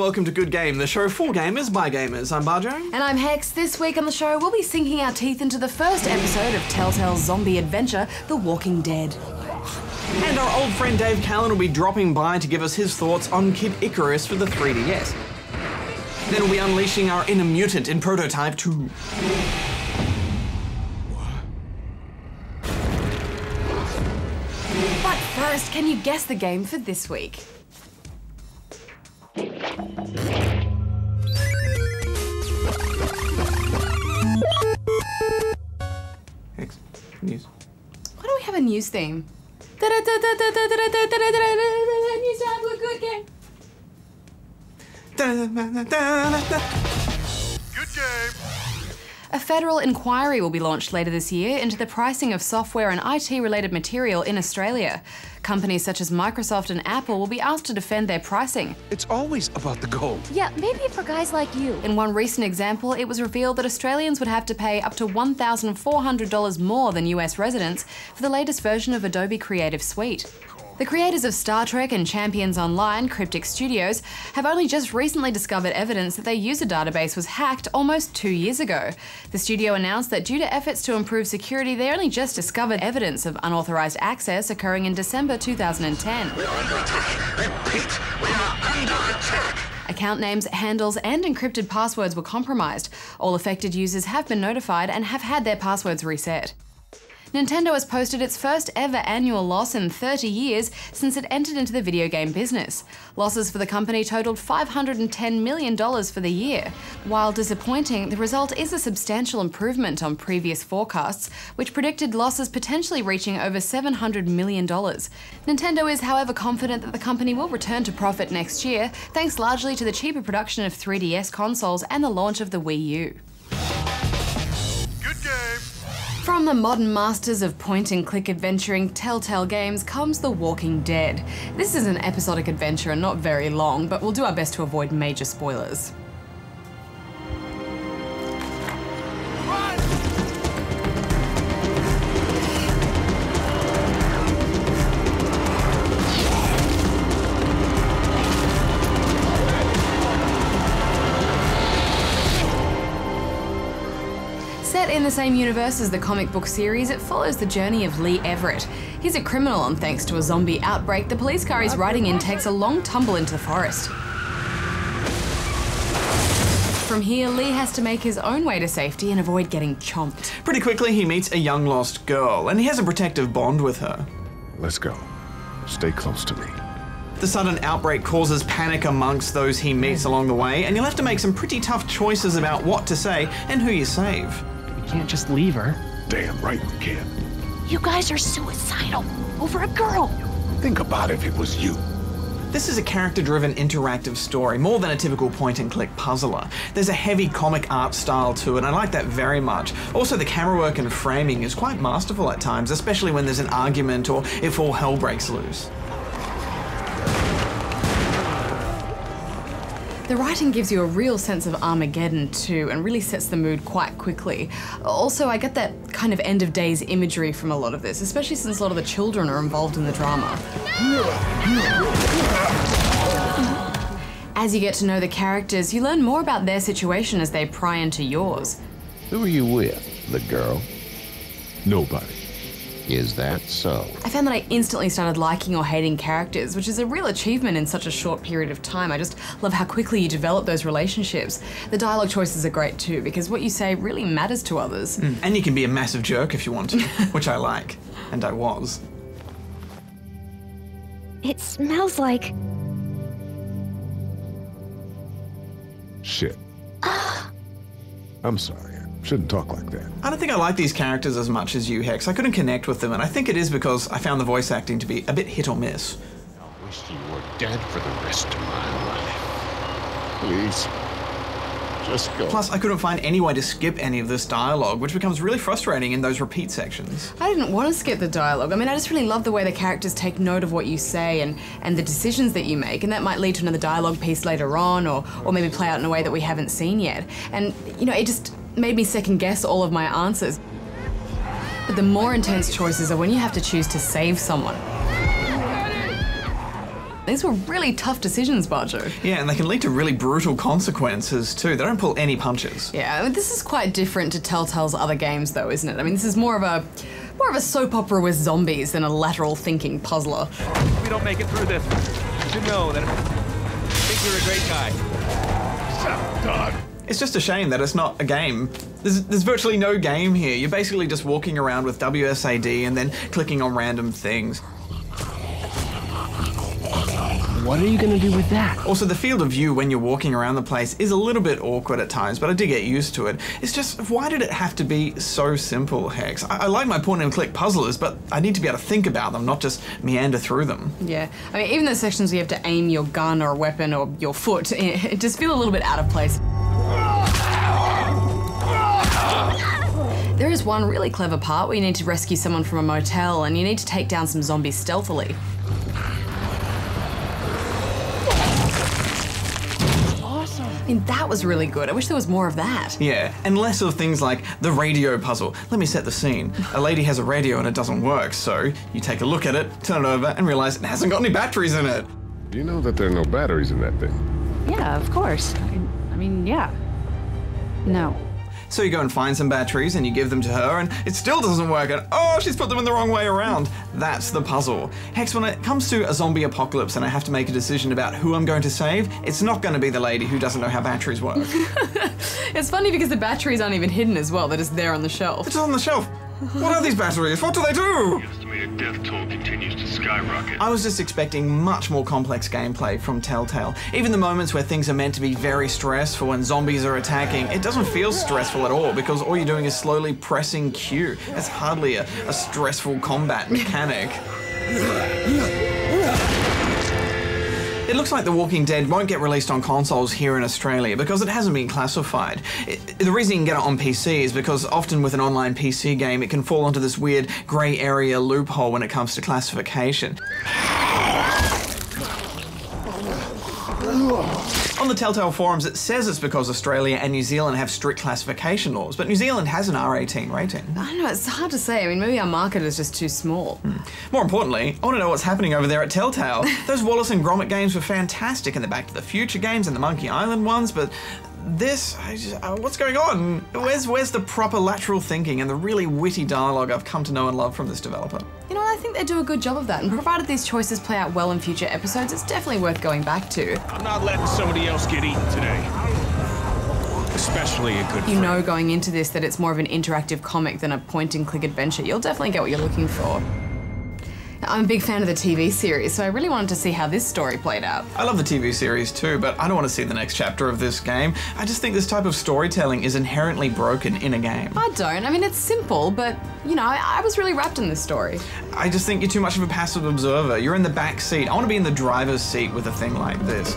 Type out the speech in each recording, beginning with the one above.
welcome to Good Game, the show for gamers by gamers. I'm Barjo. And I'm Hex. This week on the show, we'll be sinking our teeth into the first episode of Telltale's zombie adventure, The Walking Dead. And our old friend Dave Callan will be dropping by to give us his thoughts on Kid Icarus for the 3DS. Then we'll be unleashing our inner mutant in Prototype 2. But first, can you guess the game for this week? Hex, news. Why don't we have a news theme? News time for Good Game. Good game. A federal inquiry will be launched later this year into the pricing of software and IT-related material in Australia. Companies such as Microsoft and Apple will be asked to defend their pricing. It's always about the gold. Yeah, maybe for guys like you. In one recent example, it was revealed that Australians would have to pay up to $1,400 more than US residents for the latest version of Adobe Creative Suite. The creators of Star Trek and Champions Online, Cryptic Studios, have only just recently discovered evidence that their user database was hacked almost 2 years ago. The studio announced that due to efforts to improve security, they only just discovered evidence of unauthorized access occurring in December 2010. We are under attack. Repeat, we are under attack. Account names, handles, and encrypted passwords were compromised. All affected users have been notified and have had their passwords reset. Nintendo has posted its first ever annual loss in 30 years since it entered into the video game business. Losses for the company totaled $510 million for the year. While disappointing, the result is a substantial improvement on previous forecasts, which predicted losses potentially reaching over $700 million. Nintendo is, however, confident that the company will return to profit next year, thanks largely to the cheaper production of 3DS consoles and the launch of the Wii U. Good game. From the modern masters of point-and-click adventuring Telltale Games comes The Walking Dead. This is an episodic adventure and not very long, but we'll do our best to avoid major spoilers. Set in the same universe as the comic book series, it follows the journey of Lee Everett. He's a criminal, and thanks to a zombie outbreak, the police car he's riding in takes a long tumble into the forest. From here, Lee has to make his own way to safety and avoid getting chomped. Pretty quickly, he meets a young lost girl, and he has a protective bond with her. Let's go. Stay close to me. The sudden outbreak causes panic amongst those he meets along the way, and you'll have to make some pretty tough choices about what to say and who you save. We can't just leave her. Damn right we can. You guys are suicidal over a girl. Think about if it was you. This is a character-driven interactive story, more than a typical point-and-click puzzler. There's a heavy comic art style to it, and I like that very much. Also, the camera work and framing is quite masterful at times, especially when there's an argument or if all hell breaks loose. The writing gives you a real sense of Armageddon too, and really sets the mood quite quickly. Also, I get that kind of end of days imagery from a lot of this, especially since a lot of the children are involved in the drama. As you get to know the characters, you learn more about their situation as they pry into yours. Who are you with? The girl? Nobody. Is that so? I found that I instantly started liking or hating characters, which is a real achievement in such a short period of time. I just love how quickly you develop those relationships. The dialogue choices are great too, because what you say really matters to others. And you can be a massive jerk if you want to, which I like. And I was. It smells like... Shit. I'm sorry. I shouldn't talk like that. I don't think I like these characters as much as you, Hex. I couldn't connect with them, and I think it is because I found the voice acting to be a bit hit or miss. I wish you were dead for the rest of my life. Please, just go. Plus, I couldn't find any way to skip any of this dialogue, which becomes really frustrating in those repeat sections. I didn't want to skip the dialogue. I mean, I just really love the way the characters take note of what you say and the decisions that you make, and that might lead to another dialogue piece later on, or maybe play out in a way that we haven't seen yet. And, you know, it just made me second guess all of my answers. But the more intense choices are when you have to choose to save someone. These were really tough decisions, Barjo. Yeah, and they can lead to really brutal consequences too. They don't pull any punches. Yeah, I mean, this is quite different to Telltale's other games though, isn't it? I mean, this is more of a soap opera with zombies than a lateral thinking puzzler. If we don't make it through this, you should know that I think you're a great guy. God. It's just a shame that it's not a game. There's virtually no game here. You're basically just walking around with WSAD and then clicking on random things. What are you gonna do with that? Also, the field of view when you're walking around the place is a little bit awkward at times, but I did get used to it. It's just, why did it have to be so simple, Hex? I like my point-and-click puzzlers, but I need to be able to think about them, not just meander through them. Yeah, I mean, even the sections where you have to aim your gun or weapon or your foot, it just feel a little bit out of place. There is one really clever part where you need to rescue someone from a motel and you need to take down some zombies stealthily. I mean, that was really good. I wish there was more of that. Yeah, and less of things like the radio puzzle. Let me set the scene. A lady has a radio and it doesn't work, so you take a look at it, turn it over, and realize it hasn't got any batteries in it. You know that there are no batteries in that thing? Yeah, of course. I mean, yeah. No. So you go and find some batteries and you give them to her and it still doesn't work and oh, she's put them in the wrong way around. That's the puzzle. Hex, when it comes to a zombie apocalypse and I have to make a decision about who I'm going to save, it's not going to be the lady who doesn't know how batteries work. It's funny because the batteries aren't even hidden as well, they're just there on the shelf. It's on the shelf. What are these batteries? What do they do? The estimated death toll continues to skyrocket. I was just expecting much more complex gameplay from Telltale. Even the moments where things are meant to be very stressful and zombies are attacking, it doesn't feel stressful at all because all you're doing is slowly pressing Q. It's hardly a stressful combat mechanic. It looks like The Walking Dead won't get released on consoles here in Australia because it hasn't been classified. The reason you can get it on PC is because often with an online PC game it can fall into this weird grey area loophole when it comes to classification. On the Telltale forums it says it's because Australia and New Zealand have strict classification laws, but New Zealand has an R18 rating. I don't know, it's hard to say. I mean, maybe our market is just too small. More importantly, I want to know what's happening over there at Telltale. Those Wallace and Gromit games were fantastic, and the Back to the Future games and the Monkey Island ones, but this, what's going on? Where's the proper lateral thinking and the really witty dialogue I've come to know and love from this developer? You know, I think they do a good job of that, and provided these choices play out well in future episodes, it's definitely worth going back to. I'm not letting somebody else get eaten today. Especially a good friend. You know going into this that it's more of an interactive comic than a point-and-click adventure. You'll definitely get what you're looking for. I'm a big fan of the TV series, so I really wanted to see how this story played out. I love the TV series too, but I don't want to see the next chapter of this game. I just think this type of storytelling is inherently broken in a game. I don't. I mean, it's simple, but, you know, I was really wrapped in this story. I just think you're too much of a passive observer. You're in the back seat. I want to be in the driver's seat with a thing like this.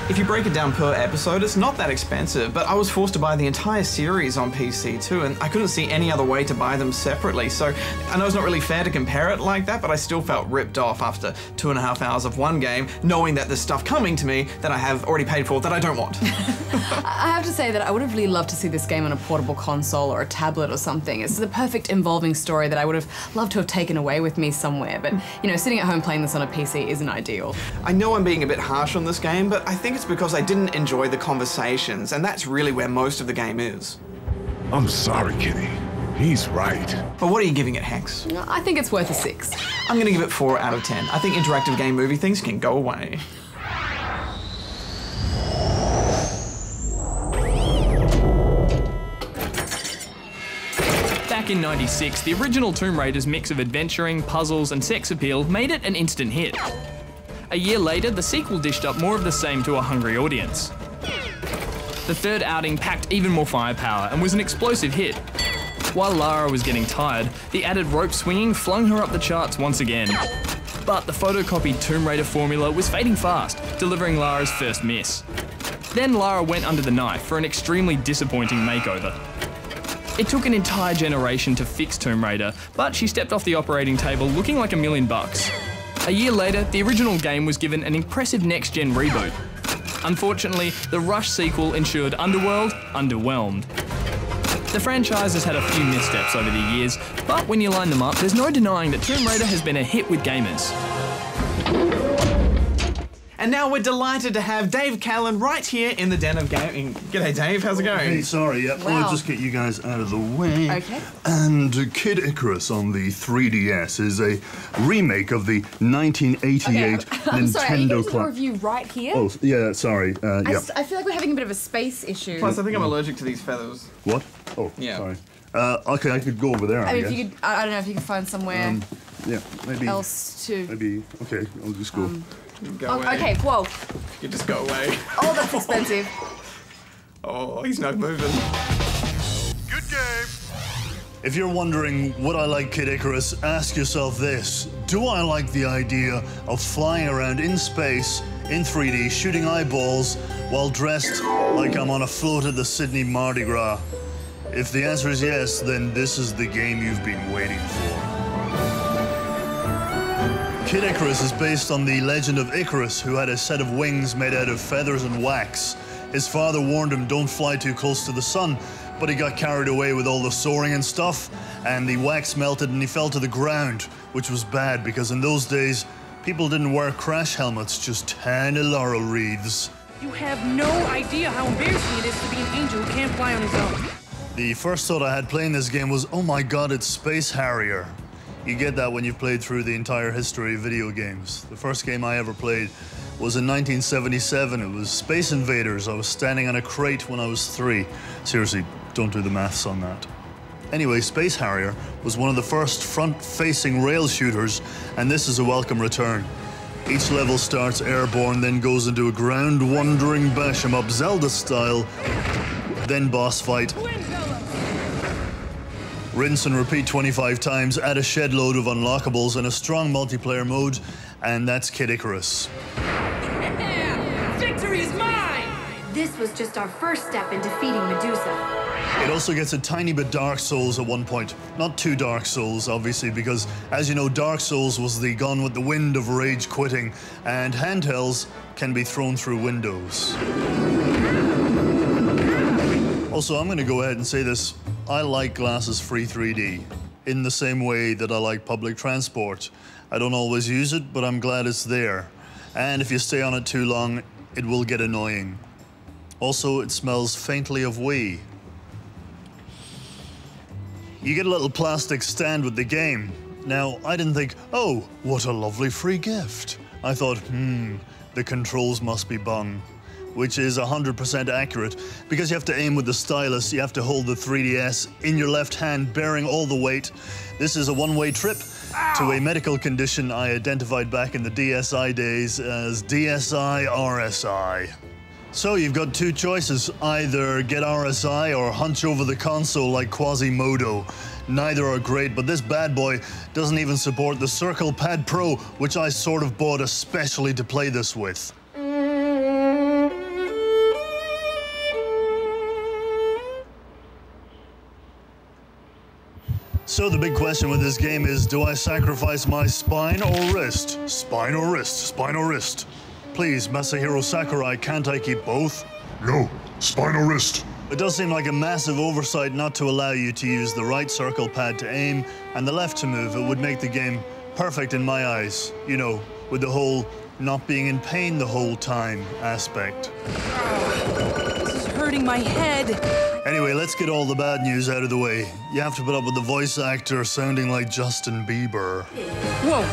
If you break it down per episode, it's not that expensive, but I was forced to buy the entire series on PC too, and I couldn't see any other way to buy them separately, so I know it's not really fair to compare it like that, but I still felt ripped off after 2.5 hours of one game, knowing that there's stuff coming to me that I have already paid for that I don't want. I have to say that I would have really loved to see this game on a portable console or a tablet or something. It's the perfect involving story that I would have loved to have taken away with me somewhere, but, you know, sitting at home playing this on a PC isn't ideal. I know I'm being a bit harsh on this game, but I think it's because I didn't enjoy the conversations, and that's really where most of the game is. I'm sorry, Kitty. He's right. But what are you giving it, Hex? I think it's worth a 6. I'm gonna give it 4 out of 10. I think interactive game movie things can go away. Back in '96, the original Tomb Raider's mix of adventuring, puzzles, and sex appeal made it an instant hit. A year later, the sequel dished up more of the same to a hungry audience. The third outing packed even more firepower and was an explosive hit. While Lara was getting tired, the added rope swinging flung her up the charts once again. But the photocopied Tomb Raider formula was fading fast, delivering Lara's first miss. Then Lara went under the knife for an extremely disappointing makeover. It took an entire generation to fix Tomb Raider, but she stepped off the operating table looking like $1 million. A year later, the original game was given an impressive next-gen reboot. Unfortunately, the rushed sequel ensured Underworld underwhelmed. The franchise has had a few missteps over the years, but when you line them up, there's no denying that Tomb Raider has been a hit with gamers. And now we're delighted to have Dave Callan right here in the Den of Gaming. G'day, Dave. How's it going? Hey, sorry. Yep. Wow. I'll just get you guys out of the way. Okay. And Kid Icarus on the 3DS is a remake of the 1988 Nintendo I'm sorry, are you going to do a cla- review right here? Oh, yeah, sorry. Yep. I feel like we're having a bit of a space issue. Plus, I think I'm allergic to these feathers. What? Oh, Yeah. sorry. Okay, I could go over there, I I mean, guess. if you could, I don't know if you can find somewhere Yeah, maybe. else to. Maybe. Okay, I'll just go. Go Oh, away. okay, whoa. You just go away. Oh, that's expensive. Oh, he's not moving. Good game. If you're wondering, would I like Kid Icarus, ask yourself this. Do I like the idea of flying around in space, in 3D, shooting eyeballs, while dressed like I'm on a float at the Sydney Mardi Gras? If the answer is yes, then this is the game you've been waiting for. Kid Icarus is based on the legend of Icarus, who had a set of wings made out of feathers and wax. His father warned him, don't fly too close to the sun, but he got carried away with all the soaring and stuff, and the wax melted and he fell to the ground, which was bad because in those days, people didn't wear crash helmets, just tiny laurel wreaths. You have no idea how embarrassing it is to be an angel who can't fly on his own. The first thought I had playing this game was, oh my god, it's Space Harrier. You get that when you've played through the entire history of video games. The first game I ever played was in 1977. It was Space Invaders. I was standing on a crate when I was 3. Seriously, don't do the maths on that. Anyway, Space Harrier was one of the first front-facing rail shooters, and this is a welcome return. Each level starts airborne, then goes into a ground-wandering bash-em-up Zelda style, then boss fight. Rinse and repeat 25 times, add a shed load of unlockables and a strong multiplayer mode, and that's Kid Icarus. Yeah! Victory is mine! This was just our first step in defeating Medusa. It also gets a tiny bit Dark Souls at one point. Not too Dark Souls, obviously, because, as you know, Dark Souls was the Gone with the Wind of rage quitting, and handhelds can be thrown through windows. Also, I'm going to go ahead and say this. I like glasses-free 3D, in the same way that I like public transport. I don't always use it, but I'm glad it's there. And if you stay on it too long, it will get annoying. Also, it smells faintly of wee. You get a little plastic stand with the game. Now, I didn't think, oh, what a lovely free gift. I thought, the controls must be bung. Which is 100% accurate, because you have to aim with the stylus, you have to hold the 3DS in your left hand, bearing all the weight. This is a one-way trip to a medical condition I identified back in the DSi days as DSi-RSI. So you've got two choices, either get RSI or hunch over the console like Quasimodo. Neither are great, but this bad boy doesn't even support the Circle Pad Pro, which I sort of bought especially to play this with. So the big question with this game is, do I sacrifice my spine or wrist? Spine or wrist? Spine or wrist? Please, Masahiro Sakurai, can't I keep both? No, spine or wrist. It does seem like a massive oversight not to allow you to use the right circle pad to aim and the left to move. It would make the game perfect in my eyes. You know, with the whole not being in pain the whole time aspect. This is hurting my head. Anyway, let's get all the bad news out of the way. You have to put up with the voice actor sounding like Justin Bieber. Whoa,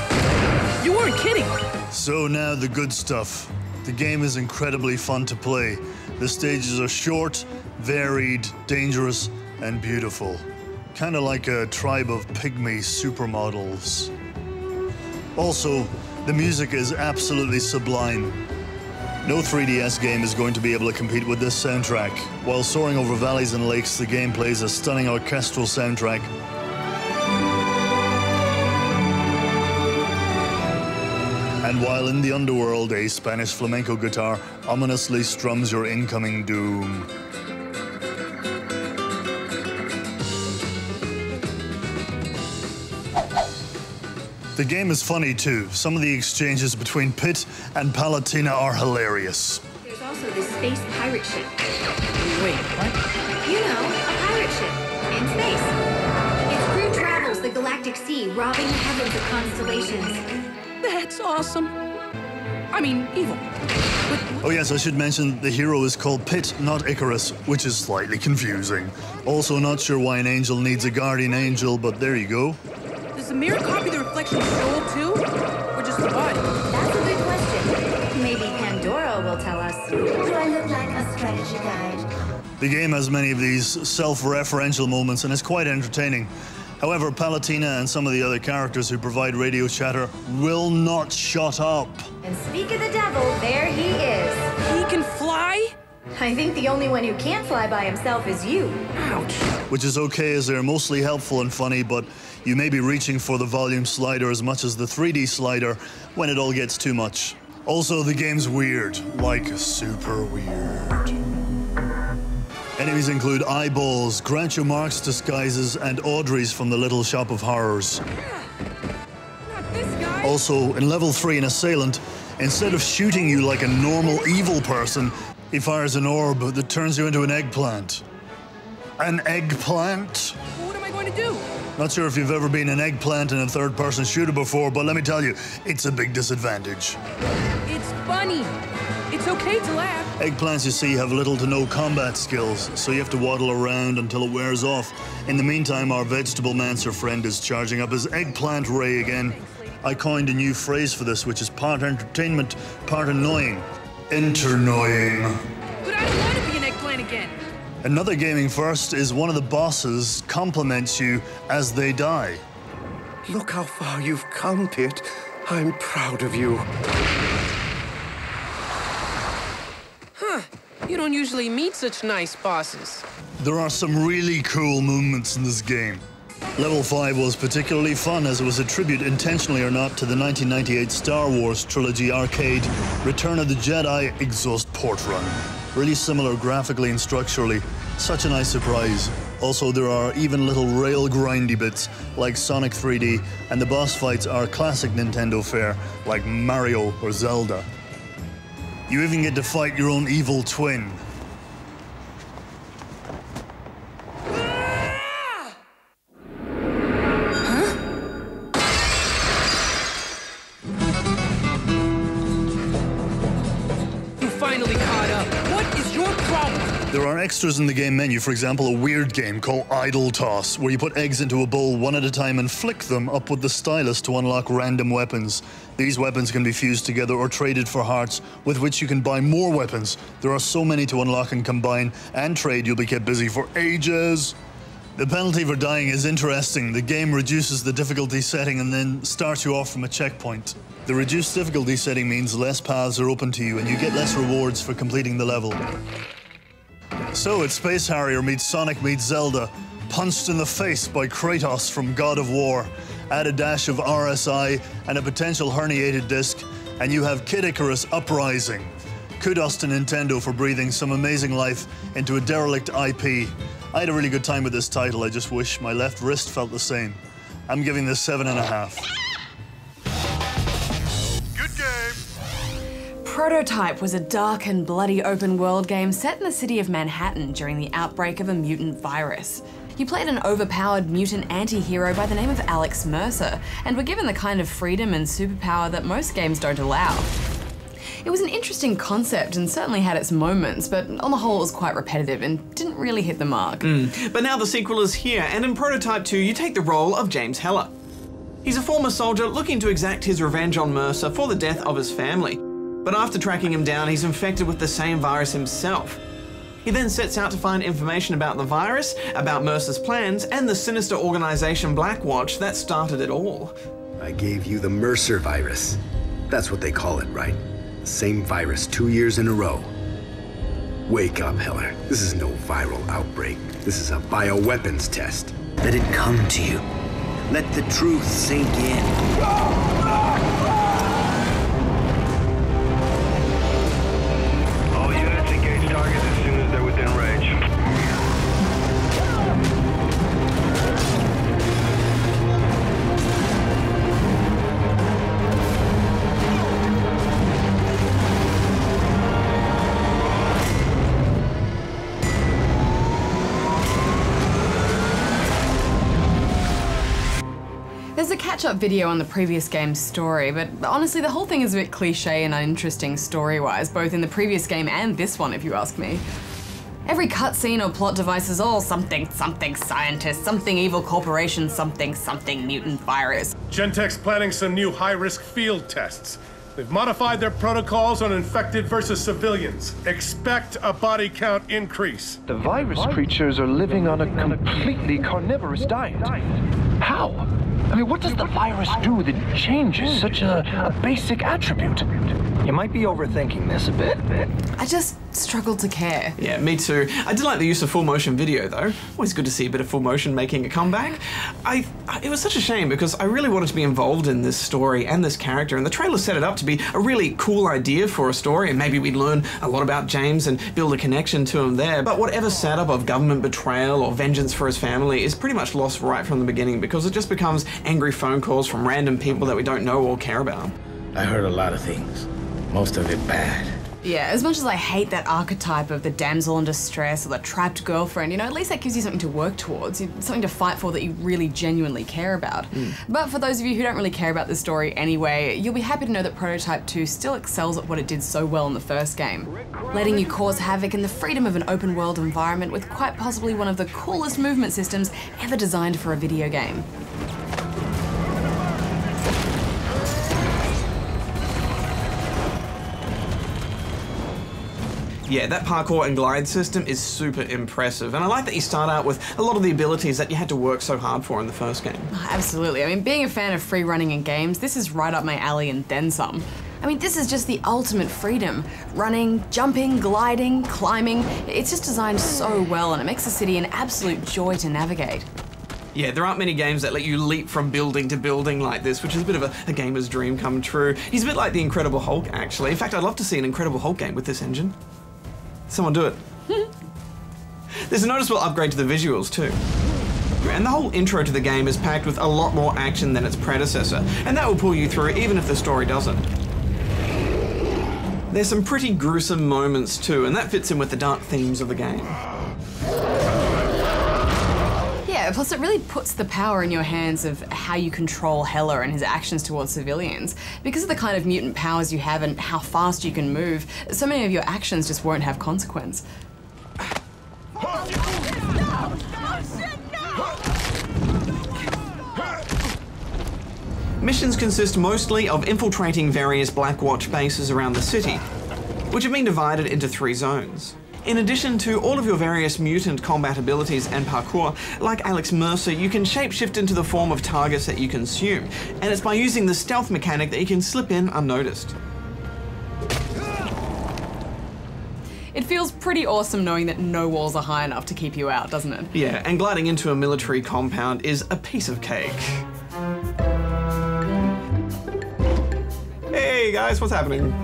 you weren't kidding. So now the good stuff. The game is incredibly fun to play. The stages are short, varied, dangerous, and beautiful. Kind of like a tribe of pygmy supermodels. Also, the music is absolutely sublime. No 3DS game is going to be able to compete with this soundtrack. While soaring over valleys and lakes, the game plays a stunning orchestral soundtrack. And while in the underworld, a Spanish flamenco guitar ominously strums your incoming doom. The game is funny too. Some of the exchanges between Pit and Palatina are hilarious. There's also this space pirate ship. Wait, what? You know, a pirate ship. Arctic Sea, robbing the heavens of constellations. That's awesome. I mean, evil. Oh yes, I should mention the hero is called Pitt, not Icarus, which is slightly confusing. Also not sure why an angel needs a guardian angel, but there you go. Does the mirror copy the reflection of Joel too? Or just the body? That's a good question. Maybe Pandora will tell us. Do I look like a strategy guide? The game has many of these self-referential moments and is quite entertaining. However, Palatina and some of the other characters who provide radio chatter will not shut up. And speak of the devil, there he is. He can fly? I think the only one who can't fly by himself is you. Ouch. Which is okay, as they're mostly helpful and funny, but you may be reaching for the volume slider as much as the 3D slider when it all gets too much. Also, the game's weird, like super weird. Enemies include eyeballs, Groucho Marx disguises, and Audreys from the Little Shop of Horrors. Not this guy. Also, in level 3, an assailant, instead of shooting you like a normal evil person, he fires an orb that turns you into an eggplant. An eggplant? What am I going to do? Not sure if you've ever been an eggplant in a third-person shooter before, but let me tell you, it's a big disadvantage. It's funny. It's okay to laugh. Eggplants, you see, have little to no combat skills, so you have to waddle around until it wears off. In the meantime, our vegetable mancer friend is charging up his eggplant ray again. I coined a new phrase for this, which is part entertainment, part annoying. Internoying. But I don't want to be an eggplant again. Another gaming first is one of the bosses compliments you as they die. Look how far you've come, Pitt. I'm proud of you. You don't usually meet such nice bosses. There are some really cool movements in this game. Level 5 was particularly fun as it was a tribute, intentionally or not, to the 1998 Star Wars trilogy arcade Return of the Jedi Exhaust Port Run. Really similar graphically and structurally. Such a nice surprise. Also, there are even little rail grindy bits like Sonic 3D, and the boss fights are classic Nintendo fare like Mario or Zelda. You even get to fight your own evil twin. You finally caught up. What is your problem? There are extras in the game menu, for example, a weird game called Idle Toss, where you put eggs into a bowl one at a time and flick them up with the stylus to unlock random weapons. These weapons can be fused together or traded for hearts, with which you can buy more weapons. There are so many to unlock and combine and trade, you'll be kept busy for ages. The penalty for dying is interesting. The game reduces the difficulty setting and then starts you off from a checkpoint. The reduced difficulty setting means less paths are open to you and you get less rewards for completing the level. So it's Space Harrier meets Sonic meets Zelda, punched in the face by Kratos from God of War. Add a dash of RSI and a potential herniated disc, and you have Kid Icarus Uprising. Kudos to Nintendo for breathing some amazing life into a derelict IP. I had a really good time with this title, I just wish my left wrist felt the same. I'm giving this 7.5. Prototype was a dark and bloody open-world game set in the city of Manhattan during the outbreak of a mutant virus. You played an overpowered mutant anti-hero by the name of Alex Mercer, and were given the kind of freedom and superpower that most games don't allow. It was an interesting concept and certainly had its moments, but on the whole it was quite repetitive and didn't really hit the mark. But now the sequel is here, and in Prototype 2 you take the role of James Heller. He's a former soldier looking to exact his revenge on Mercer for the death of his family. But after tracking him down, he's infected with the same virus himself. He then sets out to find information about the virus, about Mercer's plans, and the sinister organization Blackwatch that started it all. I gave you the Mercer virus. That's what they call it, right? The same virus 2 years in a row. Wake up, Heller. This is no viral outbreak. This is a bioweapons test. Let it come to you. Let the truth sink in. Target as soon as they're within range. There's a catch-up video on the previous game's story, but honestly the whole thing is a bit cliche and uninteresting story-wise, both in the previous game and this one if you ask me. Every cutscene or plot device is all something scientist, something evil corporation, something mutant virus. Gentek's planning some new high-risk field tests. They've modified their protocols on infected versus civilians. Expect a body count increase. The virus creatures are living on a completely carnivorous diet. How? I mean, what does the virus do that changes such a basic attribute? You might be overthinking this a bit. I just struggled to care. Yeah, me too. I did like the use of full motion video though. Always good to see a bit of full motion making a comeback. It was such a shame because I really wanted to be involved in this story and this character, and the trailer set it up to be a really cool idea for a story, and maybe we'd learn a lot about James and build a connection to him there. But whatever setup of government betrayal or vengeance for his family is pretty much lost right from the beginning because it just becomes angry phone calls from random people that we don't know or care about. I heard a lot of things. Most of it bad. Yeah, as much as I hate that archetype of the damsel in distress or the trapped girlfriend, you know, at least that gives you something to work towards, something to fight for that you really genuinely care about. But for those of you who don't really care about this story anyway, you'll be happy to know that Prototype 2 still excels at what it did so well in the first game, letting you cause havoc in the freedom of an open world environment with quite possibly one of the coolest movement systems ever designed for a video game. Yeah, that parkour and glide system is super impressive, and I like that you start out with a lot of the abilities that you had to work so hard for in the first game. Absolutely. I mean, being a fan of free running in games, this is right up my alley and then some. I mean, this is just the ultimate freedom. Running, jumping, gliding, climbing. It's just designed so well and it makes the city an absolute joy to navigate. Yeah, there aren't many games that let you leap from building to building like this, which is a bit of a gamer's dream come true. He's a bit like the Incredible Hulk, actually. In fact, I'd love to see an Incredible Hulk game with this engine. Someone do it. There's a noticeable upgrade to the visuals too. And the whole intro to the game is packed with a lot more action than its predecessor, and that will pull you through even if the story doesn't. There's some pretty gruesome moments too, and that fits in with the dark themes of the game. Yeah, plus it really puts the power in your hands of how you control Heller and his actions towards civilians. Because of the kind of mutant powers you have and how fast you can move, so many of your actions just won't have consequence. Missions consist mostly of infiltrating various Black Watch bases around the city, which have been divided into 3 zones. In addition to all of your various mutant combat abilities and parkour, like Alex Mercer, you can shapeshift into the form of targets that you consume, and it's by using the stealth mechanic that you can slip in unnoticed. It feels pretty awesome knowing that no walls are high enough to keep you out, doesn't it? Yeah, and gliding into a military compound is a piece of cake. Hey guys, what's happening?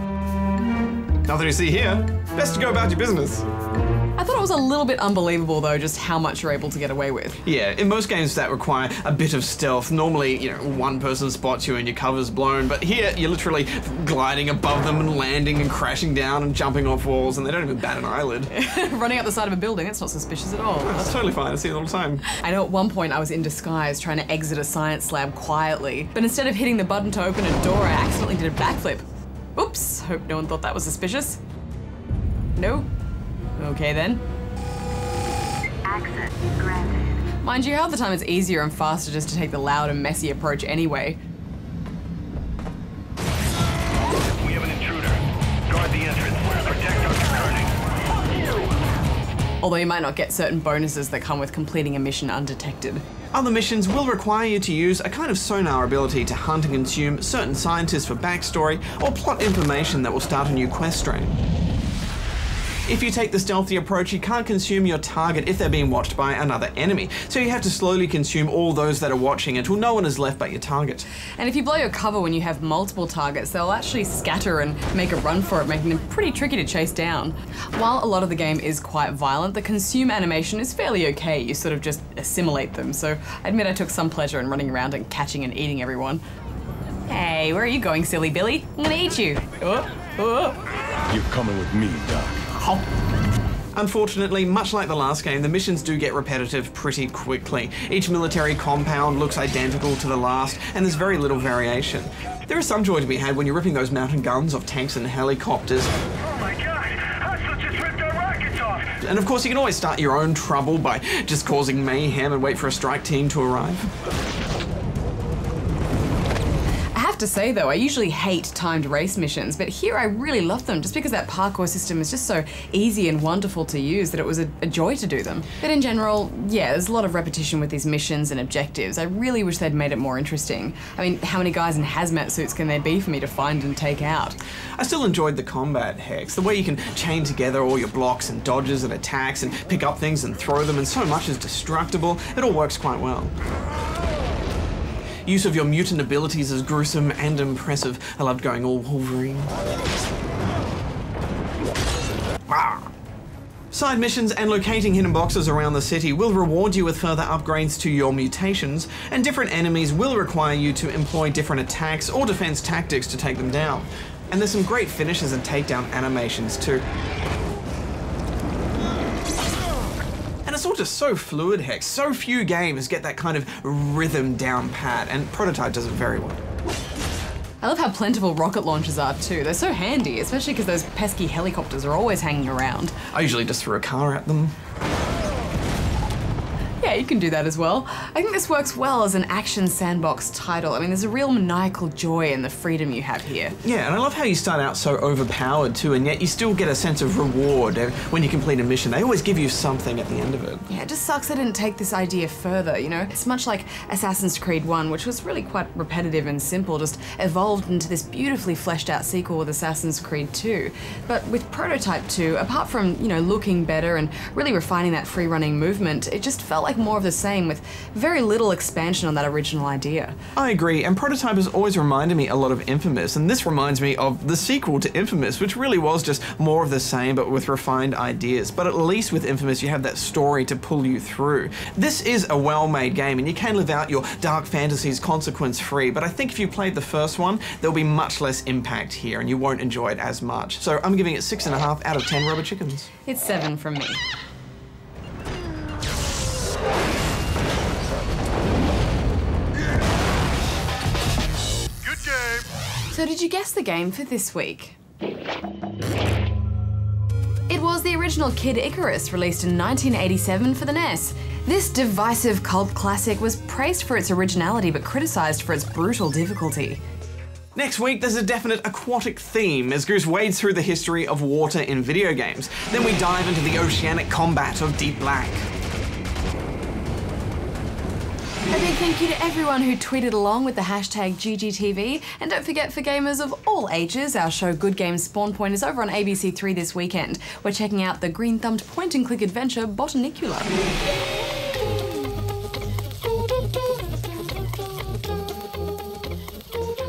Nothing to see here. Best to go about your business. I thought it was a little bit unbelievable though, just how much you're able to get away with. Yeah, in most games that require a bit of stealth, normally, you know, one person spots you and your cover's blown, but here you're literally gliding above them and landing and crashing down and jumping off walls, and they don't even bat an eyelid. Running up the side of a building, that's not suspicious at all. Oh, that's totally fine, I see it all the time. I know at one point I was in disguise trying to exit a science lab quietly, but instead of hitting the button to open a door, I accidentally did a backflip. Oops, hope no one thought that was suspicious. No? Okay then. Access granted. Mind you, half the time it's easier and faster just to take the loud and messy approach anyway. We have an intruder. Guard the entrance. Protect Dr. Koenig. Although you might not get certain bonuses that come with completing a mission undetected. Other missions will require you to use a kind of sonar ability to hunt and consume certain scientists for backstory or plot information that will start a new quest stream. If you take the stealthy approach, you can't consume your target if they're being watched by another enemy, so you have to slowly consume all those that are watching until no one is left but your target. And if you blow your cover when you have multiple targets, they'll actually scatter and make a run for it, making them pretty tricky to chase down. While a lot of the game is quite violent, the consume animation is fairly okay. You sort of just assimilate them, so I admit I took some pleasure in running around and catching and eating everyone. Hey, where are you going, silly Billy? I'm gonna eat you. You're coming with me, Doc. Unfortunately, much like the last game, the missions do get repetitive pretty quickly. Each military compound looks identical to the last, and there's very little variation. There is some joy to be had when you're ripping those mountain guns off tanks and helicopters. Oh my god! Hustle just ripped our rockets off! And of course, you can always start your own trouble by just causing mayhem and wait for a strike team to arrive. I have to say though, I usually hate timed race missions, but here I really love them just because that parkour system is just so easy and wonderful to use that it was a joy to do them. But in general, yeah, there's a lot of repetition with these missions and objectives. I really wish they'd made it more interesting. I mean, how many guys in hazmat suits can there be for me to find and take out? I still enjoyed the combat, Hex. The way you can chain together all your blocks and dodges and attacks and pick up things and throw them, and so much is destructible. It all works quite well. Use of your mutant abilities is gruesome and impressive. I loved going all Wolverine. Side missions and locating hidden boxes around the city will reward you with further upgrades to your mutations, and different enemies will require you to employ different attacks or defense tactics to take them down. And there's some great finishes and takedown animations too. And it's all just so fluid, Hex. So few games get that kind of rhythm down pat, and Prototype does it very well. I love how plentiful rocket launchers are too. They're so handy, especially because those pesky helicopters are always hanging around. I usually just throw a car at them. Yeah, you can do that as well. I think this works well as an action sandbox title. I mean, there's a real maniacal joy in the freedom you have here. Yeah, and I love how you start out so overpowered too, and yet you still get a sense of reward when you complete a mission. They always give you something at the end of it. Yeah, it just sucks I didn't take this idea further, you know? It's much like Assassin's Creed 1, which was really quite repetitive and simple, just evolved into this beautifully fleshed out sequel with Assassin's Creed 2. But with Prototype 2, apart from, you know, looking better and really refining that free running movement, it just felt like more of the same with very little expansion on that original idea. I agree, and Prototype has always reminded me a lot of Infamous, and this reminds me of the sequel to Infamous, which really was just more of the same but with refined ideas. But at least with Infamous you have that story to pull you through. This is a well-made game and you can live out your dark fantasies consequence-free, but I think if you played the first one there'll be much less impact here and you won't enjoy it as much. So I'm giving it 6.5 out of 10 rubber chickens. It's 7 from me. So did you guess the game for this week? It was the original Kid Icarus, released in 1987 for the NES. This divisive cult classic was praised for its originality but criticised for its brutal difficulty. Next week, there's a definite aquatic theme as Goose wades through the history of water in video games. Then we dive into the oceanic combat of Deep Black. A big thank you to everyone who tweeted along with the hashtag GGTV, and don't forget, for gamers of all ages, our show Good Games Spawn Point is over on ABC3 this weekend. We're checking out the green-thumbed point-and-click adventure Botanicula.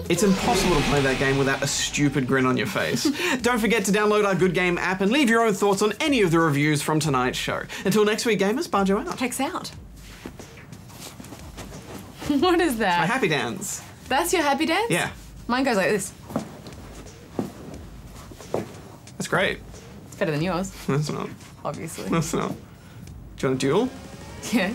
It's impossible to play that game without a stupid grin on your face. Don't forget to download our Good Game app and leave your own thoughts on any of the reviews from tonight's show. Until next week, gamers, Barjo out. Hex out. What is that? My happy dance. That's your happy dance? Yeah. Mine goes like this. That's great. It's better than yours. That's not. Obviously. That's not. Do you want a duel? Yeah.